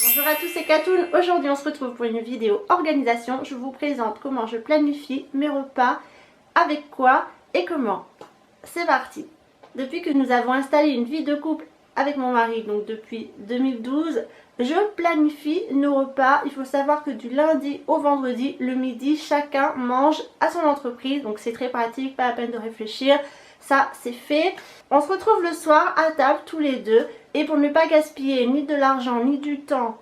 Bonjour à tous, c'est Katoun. Aujourd'hui on se retrouve pour une vidéo organisation. Je vous présente comment je planifie mes repas, avec quoi et comment. C'est parti. Depuis que nous avons installé une vie de couple avec mon mari, donc depuis 2012, je planifie nos repas. Il faut savoir que du lundi au vendredi, le midi, chacun mange à son entreprise. Donc c'est très pratique, pas la peine de réfléchir. Ça c'est fait. On se retrouve le soir à table tous les deux. Et pour ne pas gaspiller ni de l'argent, ni du temps,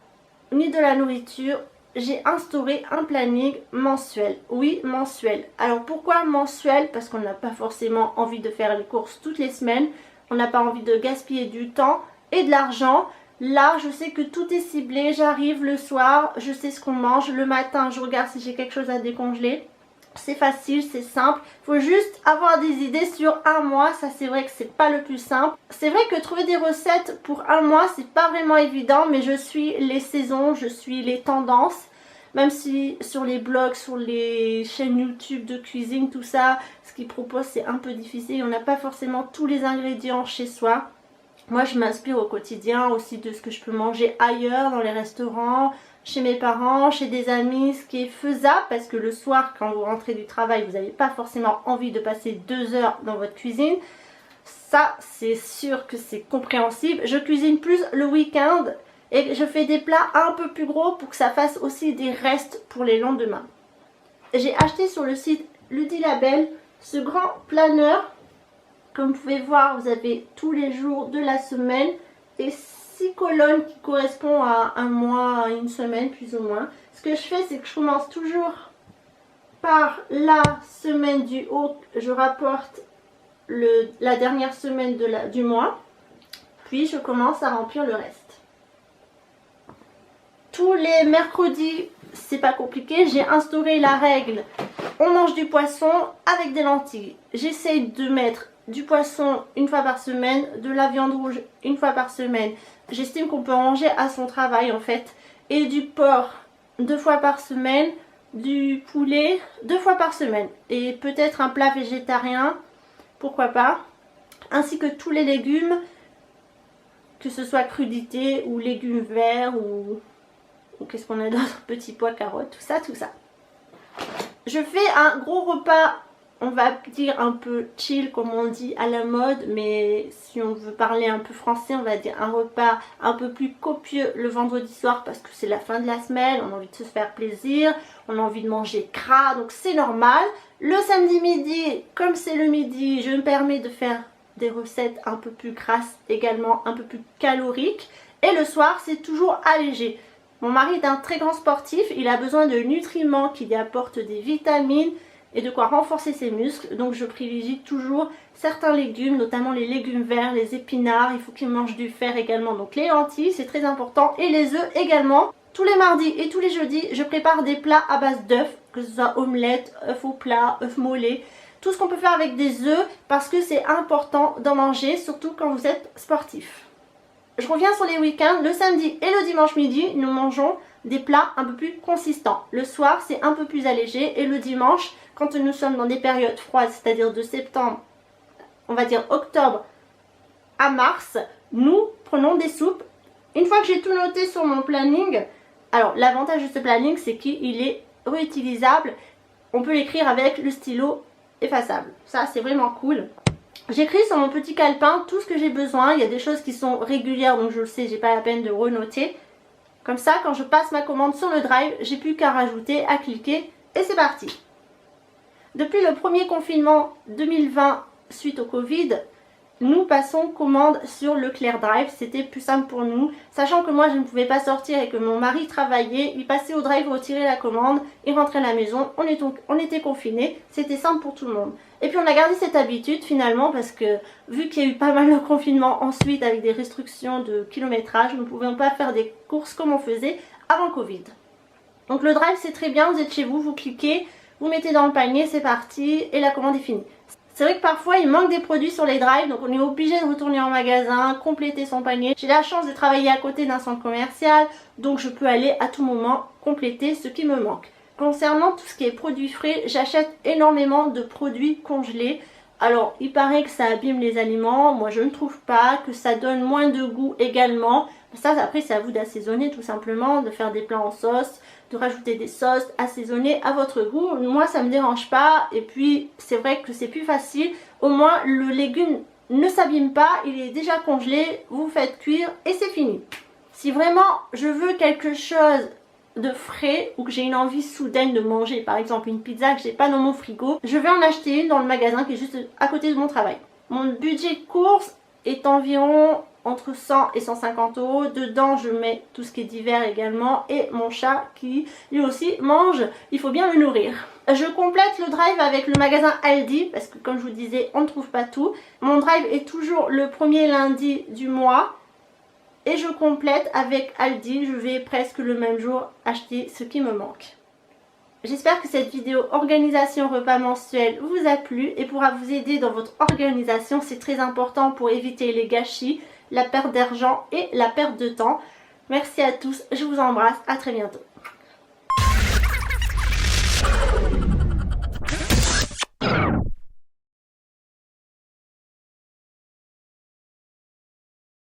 ni de la nourriture, j'ai instauré un planning mensuel. Oui, mensuel. Alors pourquoi mensuel? Parce qu'on n'a pas forcément envie de faire les courses toutes les semaines. On n'a pas envie de gaspiller du temps et de l'argent. Là, je sais que tout est ciblé. J'arrive le soir, je sais ce qu'on mange. Le matin, je regarde si j'ai quelque chose à décongeler. C'est facile, c'est simple. Il faut juste avoir des idées sur un mois. Ça, c'est vrai que c'est pas le plus simple. C'est vrai que trouver des recettes pour un mois, c'est pas vraiment évident. Mais je suis les saisons, je suis les tendances. Même si sur les blogs, sur les chaînes YouTube de cuisine, tout ça, ce qu'ils proposent, c'est un peu difficile. On n'a pas forcément tous les ingrédients chez soi. Moi, je m'inspire au quotidien aussi de ce que je peux manger ailleurs, dans les restaurants, chez mes parents, chez des amis, ce qui est faisable parce que le soir, quand vous rentrez du travail, vous n'avez pas forcément envie de passer 2 heures dans votre cuisine. Ça, c'est sûr que c'est compréhensible. Je cuisine plus le week-end et je fais des plats un peu plus gros pour que ça fasse aussi des restes pour les lendemains. J'ai acheté sur le site Ludilabel ce grand planeur. Comme vous pouvez voir, vous avez tous les jours de la semaine et 6 colonnes qui correspondent à un mois, à une semaine plus ou moins. Ce que je fais, c'est que je commence toujours par la semaine du haut. Je rapporte la dernière semaine du mois. Puis je commence à remplir le reste. Tous les mercredis, c'est pas compliqué. J'ai instauré la règle. On mange du poisson avec des lentilles. J'essaye de mettre du poisson une fois par semaine, de la viande rouge une fois par semaine. J'estime qu'on peut manger à son travail en fait. Et du porc 2 fois par semaine, du poulet 2 fois par semaine. Et peut-être un plat végétarien, pourquoi pas. Ainsi que tous les légumes, que ce soit crudités ou légumes verts ou qu'est-ce qu'on a d'autre, petits pois, carottes, tout ça, tout ça. Je fais un gros repas, on va dire un peu chill comme on dit à la mode, mais si on veut parler un peu français, on va dire un repas un peu plus copieux le vendredi soir parce que c'est la fin de la semaine, on a envie de se faire plaisir, on a envie de manger gras, donc c'est normal. Le samedi midi, comme c'est le midi, je me permets de faire des recettes un peu plus grasses également, un peu plus caloriques. Et le soir, c'est toujours allégé. Mon mari est un très grand sportif, il a besoin de nutriments qui lui apportent des vitamines et de quoi renforcer ses muscles. Donc je privilégie toujours certains légumes, notamment les légumes verts, les épinards. Il faut qu'il mange du fer également, donc les lentilles, c'est très important. Et les œufs également. Tous les mardis et tous les jeudis, je prépare des plats à base d'œufs, que ce soit omelette, œufs au plat, œufs mollets. Tout ce qu'on peut faire avec des œufs parce que c'est important d'en manger, surtout quand vous êtes sportif. Je reviens sur les week-ends. Le samedi et le dimanche midi, nous mangeons des plats un peu plus consistants. Le soir, c'est un peu plus allégé. Et le dimanche, quand nous sommes dans des périodes froides, c'est-à-dire de septembre, on va dire octobre à mars, nous prenons des soupes. Une fois que j'ai tout noté sur mon planning, alors l'avantage de ce planning, c'est qu'il est réutilisable. On peut l'écrire avec le stylo effaçable. Ça, c'est vraiment cool. J'écris sur mon petit calepin tout ce que j'ai besoin. Il y a des choses qui sont régulières, donc je le sais, j'ai pas la peine de renoter. Comme ça, quand je passe ma commande sur le drive, j'ai plus qu'à rajouter, à cliquer et c'est parti. Depuis le premier confinement 2020 suite au Covid, nous passons commande sur Leclerc Drive. C'était plus simple pour nous. Sachant que moi je ne pouvais pas sortir et que mon mari travaillait, il passait au drive, retirer la commande et rentrait à la maison. On était confinés. C'était simple pour tout le monde. Et puis on a gardé cette habitude finalement parce que vu qu'il y a eu pas mal de confinements ensuite avec des restrictions de kilométrage, nous ne pouvions pas faire des courses comme on faisait avant Covid. Donc le drive c'est très bien, vous êtes chez vous, vous cliquez, vous mettez dans le panier, c'est parti et la commande est finie. C'est vrai que parfois il manque des produits sur les drives, donc on est obligé de retourner en magasin, compléter son panier. J'ai la chance de travailler à côté d'un centre commercial, donc je peux aller à tout moment compléter ce qui me manque. Concernant tout ce qui est produits frais, j'achète énormément de produits congelés. Alors il paraît que ça abîme les aliments, moi je ne trouve pas, que ça donne moins de goût également. Ça après c'est à vous d'assaisonner tout simplement, de faire des plats en sauce, de rajouter des sauces, assaisonner à votre goût. Moi ça me dérange pas et puis c'est vrai que c'est plus facile, au moins le légume ne s'abîme pas, il est déjà congelé, vous faites cuire et c'est fini. Si vraiment je veux quelque chose de frais ou que j'ai une envie soudaine de manger par exemple une pizza que j'ai pas dans mon frigo, je vais en acheter une dans le magasin qui est juste à côté de mon travail. Mon budget de course est environ entre 100 et 150 euros. Dedans je mets tout ce qui est divers également et mon chat qui lui aussi mange, il faut bien le nourrir. Je complète le drive avec le magasin Aldi parce que comme je vous disais on ne trouve pas tout. Mon drive est toujours le premier lundi du mois. Et je complète avec Aldi, je vais presque le même jour acheter ce qui me manque. J'espère que cette vidéo organisation repas mensuel vous a plu et pourra vous aider dans votre organisation. C'est très important pour éviter les gâchis, la perte d'argent et la perte de temps. Merci à tous, je vous embrasse, à très bientôt.